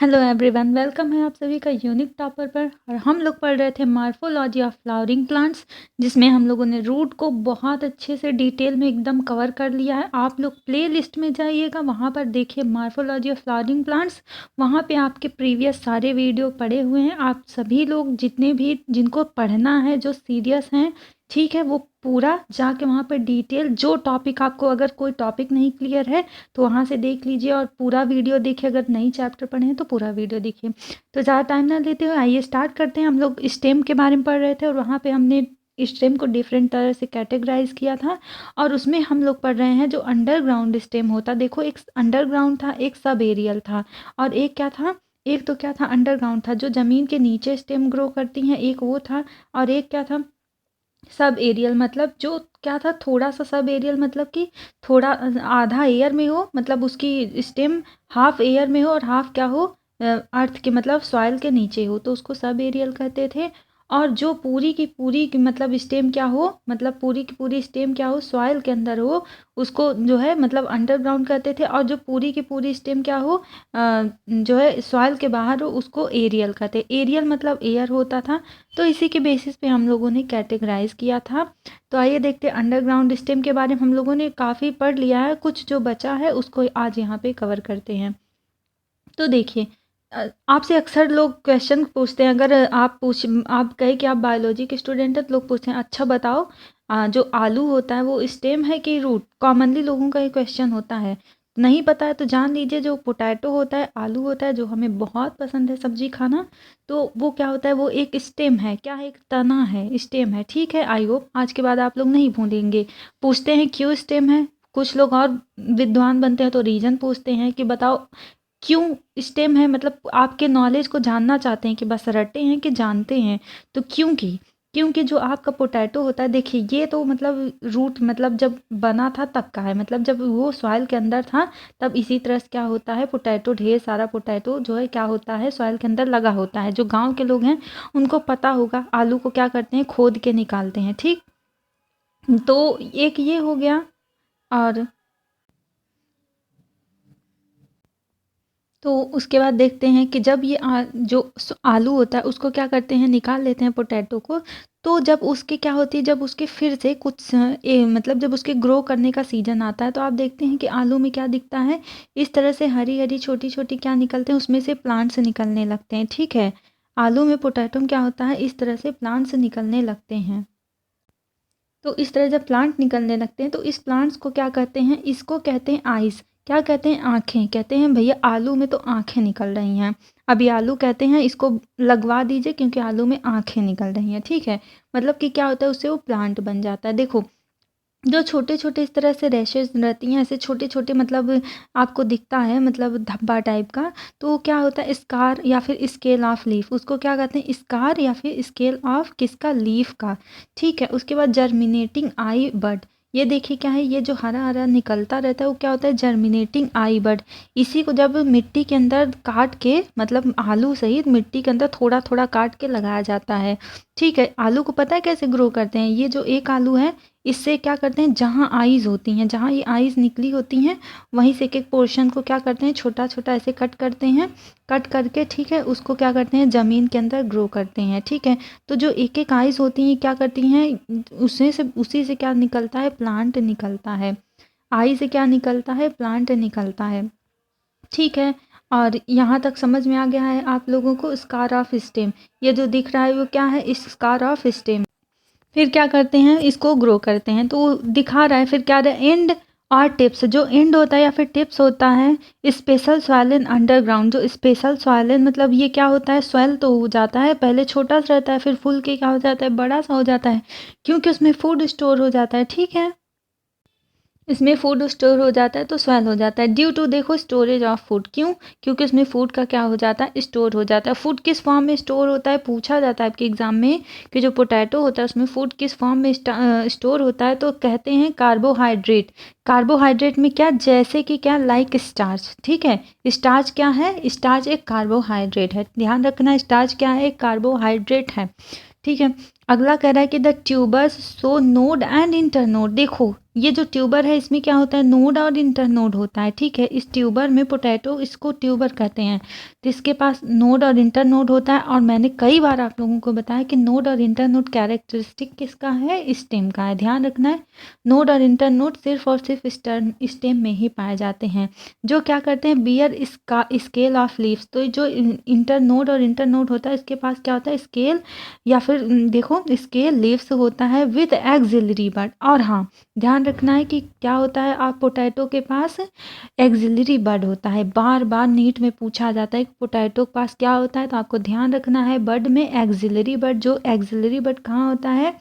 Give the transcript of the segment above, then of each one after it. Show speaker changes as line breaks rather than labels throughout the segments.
Hello everyone, welcome है आप सभी का यूनिक टॉपर पर। और हम लोग पढ़ रहे थे मॉर्फोलॉजी ऑफ फ्लावरिंग प्लांट्स, जिसमें हम लोगों ने रूट को बहुत अच्छे से डिटेल में एकदम कवर कर लिया है। आप लोग प्ले लिस्ट में जाइएगा, वहाँ पर देखिए मॉर्फोलॉजी ऑफ फ्लावरिंग प्लांट्स। वहाँ पे आपके प्रीवियस सारे वीडियो पड़े हुए हैं। आप सभी लोग जितने भी जिनको पढ़ना है, जो सीरियस हैं, ठीक है, वो पूरा जाके वहाँ पर डिटेल, जो टॉपिक आपको, अगर कोई टॉपिक नहीं क्लियर है तो वहाँ से देख लीजिए और पूरा वीडियो देखिए। अगर नई चैप्टर पढ़े हैं तो पूरा वीडियो देखिए। तो ज़्यादा टाइम ना लेते हुए आइए स्टार्ट करते हैं। हम लोग स्टेम के बारे में पढ़ रहे थे और वहाँ पे हमने स्टेम को डिफरेंट तरह से कैटेगराइज किया था। और उसमें हम लोग पढ़ रहे हैं जो अंडरग्राउंड स्टेम होता, देखो एक अंडरग्राउंड था, एक सब एरियल था, और एक क्या था, एक तो क्या था, अंडरग्राउंड था जो ज़मीन के नीचे स्टेम ग्रो करती हैं, एक वो था। और एक क्या था, सब एरियल, मतलब जो क्या था, थोड़ा सा सब एरियल, मतलब कि थोड़ा आधा एयर में हो, मतलब उसकी स्टेम हाफ एयर में हो और हाफ क्या हो, अर्थ के मतलब सॉइल के नीचे हो, तो उसको सब एरियल कहते थे। और जो पूरी की पूरी मतलब स्टेम क्या हो, मतलब पूरी की पूरी स्टेम क्या हो, सॉइल के अंदर हो, उसको जो है मतलब अंडरग्राउंड कहते थे। और जो पूरी की पूरी स्टेम क्या हो, जो है सॉइल के बाहर हो, उसको एरियल कहते। एरियल मतलब एयर होता था। तो इसी के बेसिस पे हम लोगों ने कैटेगराइज किया था। तो आइए देखते हैं अंडरग्राउंड स्टेम के बारे में। हम लोगों ने काफ़ी पढ़ लिया है, कुछ जो बचा है उसको आज यहाँ पे कवर करते हैं। तो देखिए, आपसे अक्सर लोग क्वेश्चन पूछते हैं, अगर आप कहे कि आप बायोलॉजी के स्टूडेंट हैं तो लोग पूछते हैं अच्छा बताओ, जो आलू होता है वो स्टेम है कि रूट। कॉमनली लोगों का ये क्वेश्चन होता है। नहीं पता है तो जान लीजिए, जो पोटैटो होता है, आलू होता है, जो हमें बहुत पसंद है सब्जी खाना, तो वो क्या होता है, वो एक स्टेम है। क्या है? एक तना है, स्टेम है। ठीक है, आई होप आज के बाद आप लोग नहीं भूलेंगे। पूछते हैं क्यों स्टेम है, कुछ लोग और विद्वान बनते हैं तो रीजन पूछते हैं कि बताओ क्यों स्टेम है, मतलब आपके नॉलेज को जानना चाहते हैं कि बस रटे हैं कि जानते हैं। तो क्योंकि क्योंकि जो आपका पोटैटो होता है, देखिए ये तो मतलब रूट, मतलब जब बना था तब का है, मतलब जब वो सॉइल के अंदर था तब इसी तरह से क्या होता है, पोटैटो, ढेर सारा पोटैटो जो है क्या होता है, सॉइल के अंदर लगा होता है। जो गांव के लोग हैं उनको पता होगा, आलू को क्या करते हैं, खोद के निकालते हैं। ठीक, तो एक ये हो गया। और तो उसके बाद देखते हैं कि जब ये आलू होता है उसको क्या करते हैं, निकाल लेते हैं पोटैटो को। तो जब उसकी क्या होती है, जब उसके फिर से मतलब जब उसके ग्रो करने का सीजन आता है तो आप देखते हैं कि आलू में क्या दिखता है, इस तरह से हरी हरी छोटी छोटी क्या निकलते हैं, उसमें से प्लांट्स निकलने लगते हैं। ठीक है, आलू में, पोटैटो में क्या होता है, इस तरह से प्लांट्स निकलने लगते हैं। तो इस तरह जब प्लांट निकलने लगते हैं तो इस प्लांट्स को क्या कहते हैं, इसको कहते हैं आइस। क्या कहते हैं? आँखें। कहते हैं भैया आलू में तो आँखें निकल रही हैं। अभी आलू कहते हैं इसको लगवा दीजिए क्योंकि आलू में आँखें निकल रही हैं। ठीक है, मतलब कि क्या होता है, उससे वो प्लांट बन जाता है। देखो, जो छोटे-छोटे इस तरह से रैशेज़ रहती हैं, ऐसे छोटे-छोटे, मतलब आपको दिखता है, मतलब धब्बा टाइप का, तो क्या होता है, स्कार या फिर स्केल ऑफ लीफ, उसको क्या कहते हैं, स्कार या फिर स्केल ऑफ किसका, लीफ का। ठीक है, उसके बाद जर्मिनेटिंग आई बड। ये देखिए क्या है, ये जो हरा-हरा निकलता रहता है वो क्या होता है, जर्मिनेटिंग आई बड। इसी को जब मिट्टी के अंदर काट के, मतलब आलू सहित मिट्टी के अंदर थोड़ा-थोड़ा काट के लगाया जाता है। ठीक है, आलू को पता है कैसे ग्रो करते हैं, ये जो एक आलू है इससे क्या करते हैं, जहाँ आईज़ होती हैं, जहाँ ये आईज़ निकली होती हैं, वहीं से एक-एक पोर्शन को क्या करते हैं, छोटा-छोटा ऐसे कट करते हैं। कट करके, ठीक है, उसको क्या करते हैं, ज़मीन के अंदर ग्रो करते हैं। ठीक है, तो जो एक-एक आईज़ होती हैं क्या करती हैं, उसी से क्या निकलता है, प्लांट निकलता है। आई से क्या निकलता है, प्लांट निकलता है। ठीक है, और यहाँ तक समझ में आ गया है आप लोगों को। स्कार ऑफ स्टेम, ये जो दिख रहा है वो क्या है, स्कार ऑफ स्टेम। फिर क्या करते हैं, इसको ग्रो करते हैं, तो दिखा रहा है फिर क्या रहा है, एंड और टिप्स। जो एंड होता है या फिर टिप्स होता है, स्पेशल सॉइल अंडरग्राउंड। जो स्पेशल सॉइल मतलब ये क्या होता है, सॉइल तो हो जाता है, पहले छोटा सा रहता है, फिर फूल के क्या हो जाता है, बड़ा सा हो जाता है, क्योंकि उसमें फूड स्टोर हो जाता है। ठीक है, इसमें फूड स्टोर हो जाता है तो स्वेल हो जाता है, ड्यू टू, देखो, स्टोरेज ऑफ फूड। क्यों? क्योंकि उसमें फूड का क्या हो जाता है, स्टोर हो जाता है। फूड किस फॉर्म में स्टोर होता है, पूछा जाता है आपके एग्जाम में कि जो पोटैटो होता है उसमें फूड किस फॉर्म में स्टोर होता है, तो कहते हैं कार्बोहाइड्रेट। कार्बोहाइड्रेट में क्या, जैसे कि क्या, लाइक स्टार्च। ठीक है, स्टार्च क्या है, स्टार्च एक कार्बोहाइड्रेट है, ध्यान रखना, स्टार्च क्या है, एक कार्बोहाइड्रेट है। ठीक है, अगला कह रहा है कि the tubers so node and internode. देखो ये जो ट्यूबर है इसमें क्या होता है, नोड और इंटरनोड होता है, ठीक है। इस ट्यूबर में पोटैटो, इसको ट्यूबर कहते हैं, तो इसके पास नोड और इंटरनोड होता है। और मैंने कई बार आप लोगों को बताया कि नोड और इंटरनोड कैरेक्टरिस्टिक किसका है, स्टेम का है, ध्यान रखना है। नोड और इंटरनोड सिर्फ और सिर्फ स्टेम में ही पाए जाते हैं, जो क्या करते हैं, बियर इसका स्केल ऑफ लीव्स। तो जो इंटरनोड और इंटरनोड होता है इसके पास क्या होता है, स्केल या फिर देखो स्केल लीव्स होता है विद एक्सिलरी बड। और हाँ ध्यान रखना है कि क्या होता है, आप पोटैटो के पास एक्सिलरी बड होता है। बार बार नीट में पूछा जाता है कि पोटैटो के पास क्या होता है, तो आपको ध्यान रखना है बड में एक्सिलरी बड। जो एक्सिलरी बड कहाँ होता है,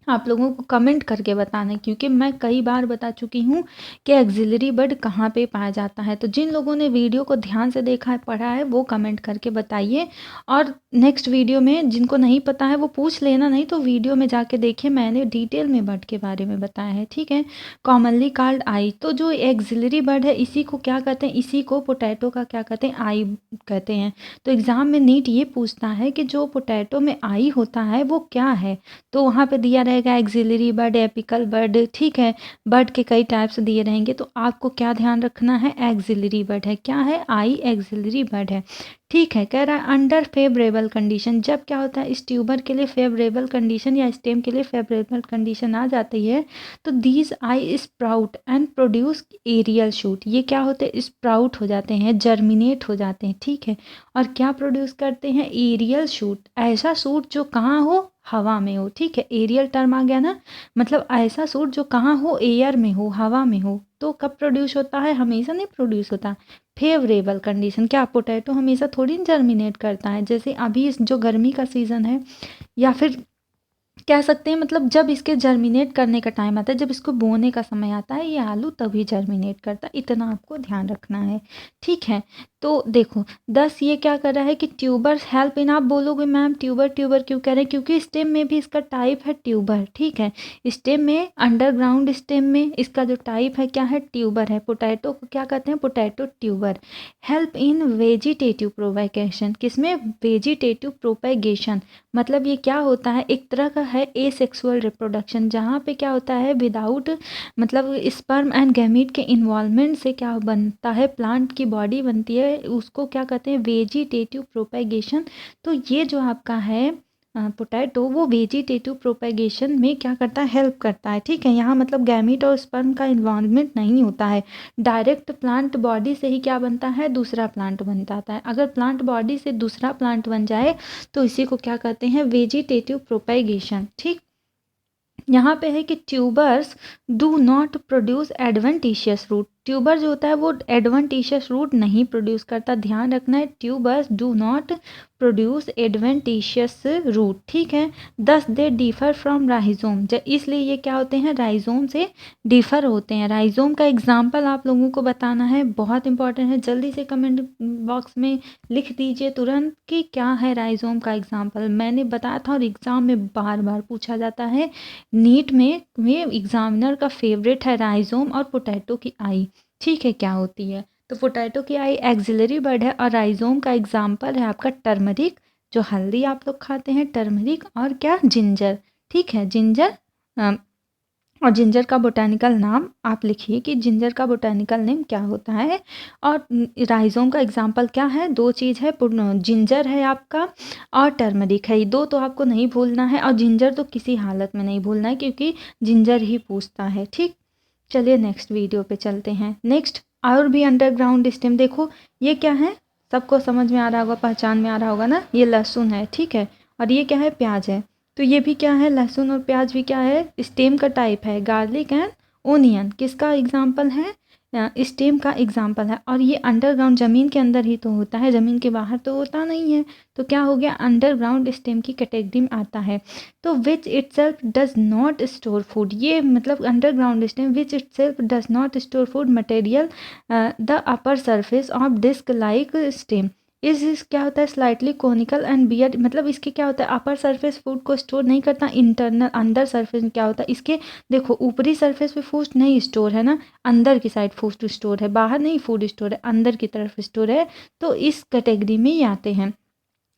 आप लोगों को कमेंट करके बताना है, क्योंकि मैं कई बार बता चुकी हूँ कि एक्सिलरी बड कहाँ पे पाया जाता है। तो जिन लोगों ने वीडियो को ध्यान से देखा है, पढ़ा है, वो कमेंट करके बताइए। और नेक्स्ट वीडियो में जिनको नहीं पता है वो पूछ लेना, नहीं तो वीडियो में जाके देखिए, मैंने डिटेल में बड के बारे में बताया है, ठीक है। कॉमनली कॉल्ड आई, तो जो एक्सिलरी बड है इसी को क्या कहते हैं, इसी को पोटैटो का क्या कहते हैं, आई कहते हैं। तो एग्जाम में नीट ये पूछता है कि जो पोटैटो में आई होता है वो क्या है, तो वहाँ पे दिया रहेगा एक्सिलरी बर्ड, एपिकल बर्ड, ठीक है। बर्ड के कई टाइप्स दिए रहेंगे, तो आपको क्या ध्यान रखना है, एक्सिलरी बर्ड है, क्या है, आई एक्सिलरी बर्ड है, ठीक है। कह रहा है अंडर फेवरेबल कंडीशन, जब क्या होता है इस ट्यूबर के लिए फेवरेबल कंडीशन या स्टेम के लिए फेवरेबल कंडीशन आ जाती है, तो these eye sprout and produce aerial shoot. ये क्या होते हैं, स्प्राउट हो जाते हैं, जर्मिनेट हो जाते हैं, ठीक है। और क्या प्रोड्यूस करते हैं, एरियल शूट, ऐसा शूट जो कहाँ हो, हवा में हो, ठीक है। एरियल टर्म आ गया ना, मतलब ऐसा सूट जो कहाँ हो, एयर में हो, हवा में हो। तो कब प्रोड्यूस होता है, हमेशा नहीं प्रोड्यूस होता, फेवरेबल कंडीशन। क्या पोटैटो हमेशा थोड़ी जर्मिनेट करता है, जैसे अभी इस जो गर्मी का सीज़न है, या फिर कह सकते हैं मतलब जब इसके जर्मिनेट करने का टाइम आता है, जब इसको बोने का समय आता है, ये आलू तभी जर्मिनेट करता है, इतना आपको ध्यान रखना है, ठीक है। तो देखो 10 ये क्या कर रहा है कि ट्यूबर्स हेल्प इन, आप बोलोगे मैम ट्यूबर ट्यूबर क्यों कह रहे हैं, क्योंकि स्टेम में भी इसका टाइप है ट्यूबर, ठीक है। स्टेम में, अंडरग्राउंड स्टेम में इसका जो टाइप है क्या है, ट्यूबर है। पोटैटो को क्या कहते हैं, potato tuber. Help in vegetative propagation, किसमें, वेजिटेटिव प्रोपेगेशन, मतलब ये क्या होता है, एक तरह का है एसेक्सुअल रिप्रोडक्शन, जहाँ पे क्या होता है विदाउट मतलब स्पर्म एंड गैमीट के इन्वॉल्वमेंट से क्या बनता है, प्लांट की बॉडी बनती है, उसको क्या कहते हैं, वेजिटेटिव प्रोपेगेशन। तो ये जो आपका है पोटैटो, वो वेजिटेटिव प्रोपेगेशन में क्या करता है, हेल्प करता है, ठीक है। यहाँ मतलब गैमीट और स्पर्म का इन्वॉल्वमेंट नहीं होता है, डायरेक्ट प्लांट बॉडी से ही क्या बनता है, दूसरा प्लांट बन जाता है। अगर प्लांट बॉडी से दूसरा प्लांट बन जाए तो इसी को क्या कहते हैं, वेजिटेटिव प्रोपेगेशन, ठीक। यहाँ पे है कि tubers do not produce adventitious root, tuber जो होता है वो एडवेंटिशियस रूट नहीं प्रोड्यूस करता, ध्यान रखना है, tubers do not produce adventitious root, ठीक है। दस दे डिफर फ्रॉम राइजोम, इसलिए ये क्या होते हैं, राइजोम से डिफर होते हैं। राइजोम का एग्जाम्पल आप लोगों को बताना है, बहुत इंपॉर्टेंट है, जल्दी से कमेंट बॉक्स में लिख दीजिए तुरंत कि क्या है राइजोम का एग्जाम्पल। मैंने बताया था और एग्जाम में बार बार पूछा जाता है, नीट में एग्जामिनर का फेवरेट है राइजोम और पोटैटो की आई, ठीक है, क्या होती है। तो पोटैटो की आई एक्सिलरी बर्ड है, और राइजोम का एग्जाम्पल है आपका टर्मरिक, जो हल्दी आप लोग खाते हैं, टर्मरिक, और क्या, जिंजर, ठीक है, जिंजर। और जिंजर का बोटानिकल नाम आप लिखिए कि जिंजर का बोटानिकल नेम क्या होता है। और राइजोम का एग्जाम्पल क्या है, दो चीज़ है, जिंजर है आपका और टर्मरिक है, ये दो तो आपको नहीं भूलना है, और जिंजर तो किसी हालत में नहीं भूलना है, क्योंकि जिंजर ही पूछता है, ठीक। चलिए नेक्स्ट वीडियो पे चलते हैं। नेक्स्ट और भी अंडरग्राउंड स्टेम, देखो ये क्या है, सबको समझ में आ रहा होगा, पहचान में आ रहा होगा ना, ये लहसुन है, ठीक है। और ये क्या है, प्याज है। तो ये भी क्या है, लहसुन और प्याज भी क्या है, स्टेम का टाइप है। गार्लिक एंड ओनियन किसका एग्जाम्पल है, स्टेम का एग्जाम्पल है। और ये अंडरग्राउंड ज़मीन के अंदर ही तो होता है, ज़मीन के बाहर तो होता नहीं है, तो क्या हो गया, अंडरग्राउंड स्टेम की कैटेगरी में आता है। तो which itself does not store food, ये मतलब underground stem which itself does not store food material the upper surface of disc like stem, इस क्या होता है, स्लाइटली कोनिकल एंड बियर्ड, मतलब इसके क्या होता है, अपर सरफेस फूड को स्टोर नहीं करता, इंटरनल अंदर सरफेस में क्या होता है, इसके देखो ऊपरी सरफेस पे फूड नहीं स्टोर है ना, अंदर की साइड फूड स्टोर है, बाहर नहीं फूड स्टोर है, अंदर की तरफ स्टोर है, तो इस कैटेगरी में ही आते हैं।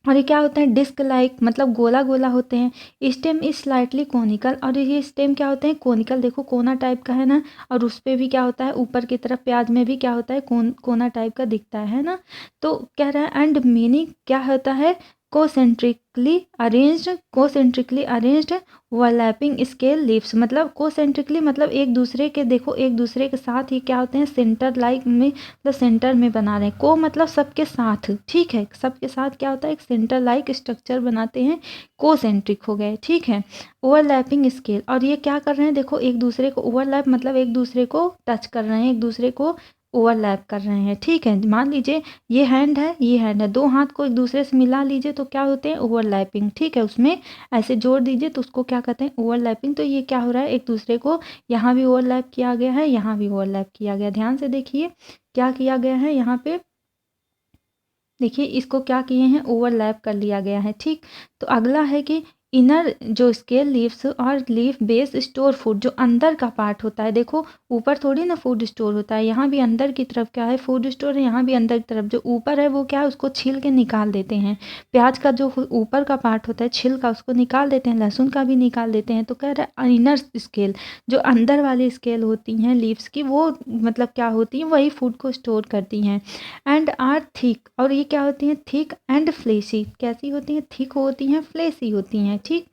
और ये क्या होते हैं, डिस्क लाइक, मतलब गोला गोला होते हैं। स्टेम इज स्लाइटली कोनिकल, और ये स्टेम क्या होते हैं, कोनिकल, देखो कोना टाइप का है ना, और उस पे भी क्या होता है, ऊपर की तरफ प्याज में भी क्या होता है, कोना टाइप का दिखता है ना। तो कह रहा है एंड मीनिंग क्या होता है, कोसेंट्रिकली अरेंज्ड ओवरलैपिंग स्केल लीव्स, मतलब कोसेंट्रिकली मतलब एक दूसरे के, देखो एक दूसरे के साथ ही क्या होते हैं, सेंटर लाइक में, मतलब सेंटर में बना रहे हैं, को मतलब सबके साथ, ठीक है, सबके साथ क्या होता है, एक सेंटर लाइक स्ट्रक्चर बनाते हैं, कोसेंट्रिक हो गए, ठीक है। ओवरलैपिंग स्केल, और ये क्या कर रहे हैं, देखो एक दूसरे को, ओवरलैप मतलब एक दूसरे को टच कर रहे हैं, एक दूसरे को ओवरलैप कर रहे हैं, ठीक है। मान लीजिए ये हैंड है, ये हैंड है, दो हाथ को एक दूसरे से मिला लीजिए तो क्या होते हैं, ओवरलैपिंग, ठीक है। उसमें ऐसे जोड़ दीजिए तो उसको क्या कहते हैं, ओवरलैपिंग। तो ये क्या हो रहा है, एक दूसरे को यहाँ भी ओवरलैप किया गया है, यहाँ भी ओवरलैप किया गया, ध्यान से देखिए क्या किया गया है यहाँ पे, देखिए इसको क्या किए हैं, ओवरलैप कर लिया गया है, ठीक। तो अगला है कि इनर जो स्केल लीव्स और लीफ बेस स्टोर फूड, जो अंदर का पार्ट होता है, देखो ऊपर थोड़ी ना फूड स्टोर होता है, यहाँ भी अंदर की तरफ क्या है, फूड स्टोर है, यहाँ भी अंदर की तरफ जो ऊपर है वो क्या है, उसको छील के निकाल देते हैं। प्याज का जो ऊपर का पार्ट होता है छिल का, उसको निकाल देते हैं, लहसुन का भी निकाल देते हैं। तो कह रहा है इनर स्केल, जो अंदर वाली स्केल होती हैं लीव्स की, वो मतलब क्या होती हैं, वही फूड को स्टोर करती हैं। एंड आर थिक, और ये क्या होती हैं, थिक एंड फ्लेसी, कैसी होती हैं, थिक होती हैं, फ्लेसी होती हैं, ठीक।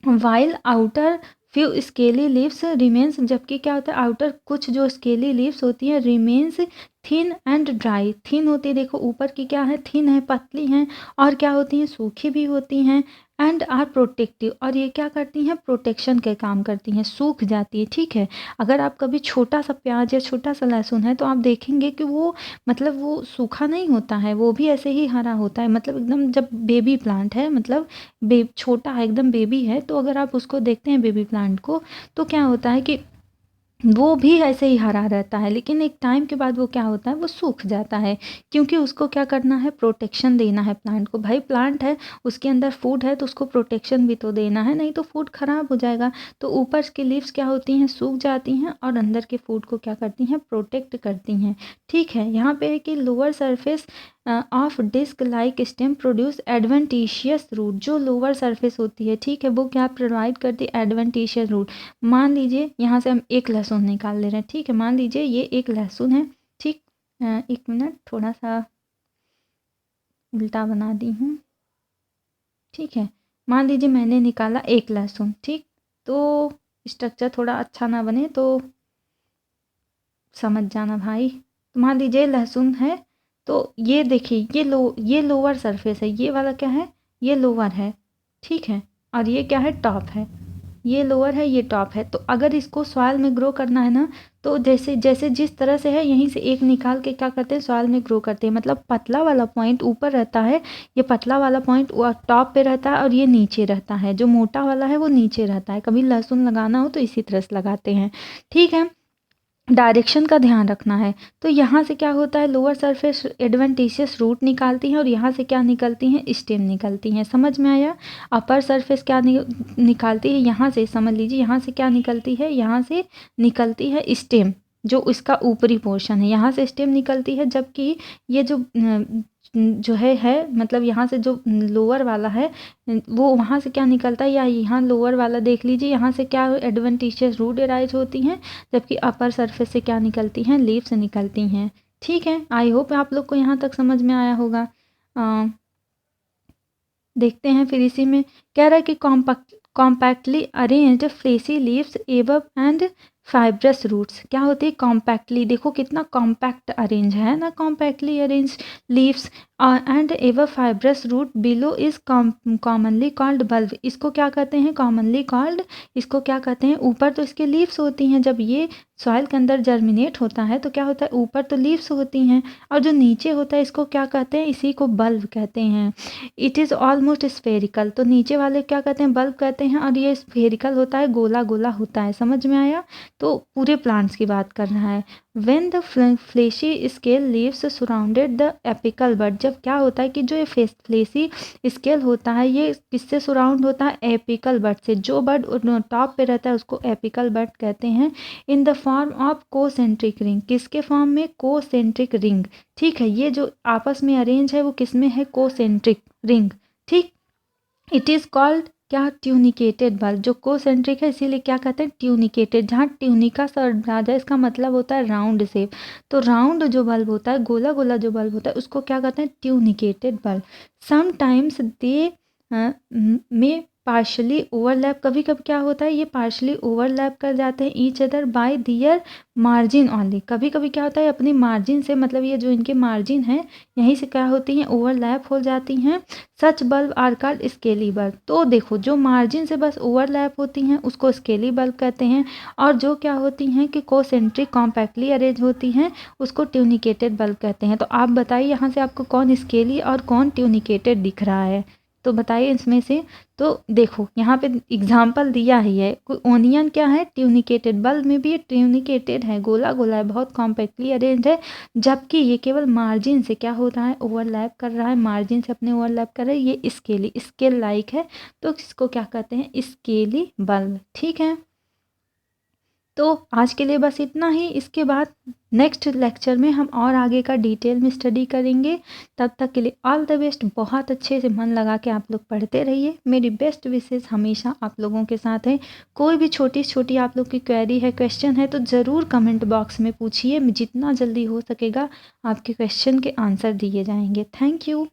While outer few scaly leaves remains, जबकि क्या होता है, आउटर कुछ जो स्केली लीव्स होती हैं remains thin and dry, thin होती है, देखो ऊपर की क्या है, थिन है, पतली हैं, और क्या होती हैं, सूखी भी होती हैं। एंड आर प्रोटेक्टिव, और ये क्या करती हैं, प्रोटेक्शन के काम करती हैं, सूख जाती है, ठीक है। अगर आप कभी छोटा सा प्याज या छोटा सा लहसुन है तो आप देखेंगे कि वो मतलब वो सूखा नहीं होता है, वो भी ऐसे ही हरा होता है, मतलब एकदम जब बेबी प्लांट है, मतलब छोटा है, एकदम बेबी है, तो अगर आप उसको देखते हैं बेबी प्लांट को, तो क्या होता है कि वो भी ऐसे ही हरा रहता है, लेकिन एक टाइम के बाद वो क्या होता है, वो सूख जाता है, क्योंकि उसको क्या करना है, प्रोटेक्शन देना है प्लांट को। भाई प्लांट है, उसके अंदर फूड है, तो उसको प्रोटेक्शन भी तो देना है, नहीं तो फूड खराब हो जाएगा। तो ऊपर की लीव्स क्या होती हैं, सूख जाती हैं, और अंदर के फूड को क्या करती हैं, प्रोटेक्ट करती हैं, ठीक है। यहाँ पे है कि lower surface of disc like stem produce adventitious root, जो लोअर सरफेस होती है, ठीक है, वो क्या प्रोवाइड करती है, एडवेंटिशियस रूट। मान लीजिए यहाँ से हम एक लहसुन निकाल ले रहे हैं, ठीक है, मान लीजिए ये एक लहसुन है, ठीक। एक मिनट, थोड़ा सा उल्टा बना दी हूँ, ठीक है। मान लीजिए मैंने निकाला एक लहसुन, ठीक। तो स्ट्रक्चर थोड़ा अच्छा ना बने तो समझ जाना भाई। तो मान लीजिए लहसुन है, तो ये देखिए ये लोअर सरफेस है, ये वाला क्या है, ये लोअर है, ठीक है, और ये क्या है, टॉप है, ये लोअर है, ये टॉप है। तो अगर इसको सॉइल में ग्रो करना है ना, तो जैसे जैसे जिस तरह से है, यहीं से एक निकाल के क्या करते हैं, सॉइल में ग्रो करते हैं, मतलब पतला वाला पॉइंट ऊपर रहता है, ये पतला वाला पॉइंट टॉप पे रहता है, और ये नीचे रहता है, जो मोटा वाला है वो नीचे रहता है। कभी लहसुन लगाना हो तो इसी तरह से लगाते हैं, ठीक है। डायरेक्शन का ध्यान रखना है। तो यहाँ से क्या होता है, लोअर सरफेस एडवेंटिशियस रूट निकालती हैं, और यहाँ से क्या निकलती हैं, स्टेम निकलती हैं, समझ में आया। अपर सरफेस क्या निकालती है, यहाँ से समझ लीजिए, यहाँ से क्या निकलती है, यहाँ से निकलती है स्टेम, जो इसका ऊपरी पोर्शन है, यहाँ से स्टेम निकलती है, जबकि ये जो है मतलब यहाँ से जो लोअर वाला है, वो वहाँ से क्या निकलता है, या यहाँ लोअर वाला देख लीजिए, यहाँ से क्या एडवेंटिशियस रूट एराइज होती हैं, जबकि अपर सरफेस से क्या निकलती हैं, लीव्स निकलती हैं, ठीक है। आई होप आप लोग को यहाँ तक समझ में आया होगा। देखते हैं फिर इसी में, कह रहा है कि compactly arranged fleshy leaves above and fibrous roots, क्या होती है, कॉम्पैक्टली, देखो कितना कॉम्पैक्ट अरेंज है ना, compactly arrange leaves and ever fibrous root below is commonly called bulb, इसको क्या कहते हैं, कॉमनली कॉल्ड, इसको क्या कहते हैं, ऊपर तो इसके लीव्स होती हैं, जब ये सॉइल के अंदर जर्मिनेट होता है तो क्या होता है, ऊपर तो लीव्स होती हैं, और जो नीचे होता है इसको क्या कहते हैं, इसी को बल्ब कहते हैं। इट इज़ ऑलमोस्ट स्फेरिकल, तो नीचे वाले क्या कहते हैं, बल्ब कहते हैं, और ये स्फेरिकल होता है, गोला गोला होता है, समझ में आया। तो पूरे प्लांट्स की बात कर रहा है। When the fleshy scale leaves surrounded the apical bud, जब क्या होता है कि जो ये फ्लेशी स्केल होता है ये किससे सराउंड होता है, एपिकल बड से। जो बड टॉप पे रहता है उसको एपिकल बड कहते हैं। In the form of concentric ring, किसके फॉर्म में, कोसेंट्रिक रिंग। ठीक है, ये जो आपस में अरेंज है वो किस में है, कोसेंट्रिक रिंग। ठीक, इट इज़ कॉल्ड क्या, ट्यूनिकेटेड बल्ब। जो कोसेंट्रिक है इसीलिए क्या कहते हैं, ट्यूनिकेटेड। जहाँ ट्यूनिका शब्द आ जाए इसका मतलब होता है राउंड शेप। तो राउंड जो बल्ब होता है, गोला गोला जो बल्ब होता है उसको क्या कहते हैं, ट्यूनिकेटेड बल्ब। समटाइम्स दे में पार्शली ओवरलैप, कभी कभी क्या होता है ये पार्शली ओवरलैप कर जाते हैं each other by their margin only. कभी कभी क्या होता है अपनी मार्जिन से, मतलब ये जो इनके मार्जिन है यहीं से क्या होती हैं, ओवरलैप हो जाती हैं। Such bulb are called scaly bulb. तो देखो जो मार्जिन से बस ओवरलैप होती हैं उसको स्केली बल्ब कहते हैं, और जो क्या होती हैं कि कोसेंट्रिक कॉम्पैक्टली अरेंज होती हैं उसको ट्यूनिकेटेड बल्ब कहते हैं। तो आप बताइए यहाँ से आपको कौन स्केली और कौन ट्यूनिकेटेड दिख रहा है, तो बताइए इसमें से। तो देखो यहाँ पे एग्जाम्पल दिया ही है, कोई ओनियन क्या है, ट्यूनिकेटेड। बल्ब में भी ये ट्यूनिकेटेड है, गोला गोला है, बहुत कॉम्पैक्टली अरेंज है, जबकि ये केवल मार्जिन से क्या होता है, ओवरलैप कर रहा है, मार्जिन से अपने ओवरलैप कर रहा है। ये स्केली, स्केल लाइक है, तो इसको क्या कहते हैं, स्केली बल्ब। ठीक है, तो आज के लिए बस इतना ही। इसके बाद नेक्स्ट लेक्चर में हम और आगे का डिटेल में स्टडी करेंगे। तब तक के लिए ऑल द बेस्ट। बहुत अच्छे से मन लगा के आप लोग पढ़ते रहिए। मेरी बेस्ट विशेष हमेशा आप लोगों के साथ है। कोई भी छोटी छोटी आप लोग की क्वेरी है, क्वेश्चन है, तो ज़रूर कमेंट बॉक्स में पूछिए। जितना जल्दी हो सकेगा आपके क्वेश्चन के आंसर दिए जाएंगे। Thank you.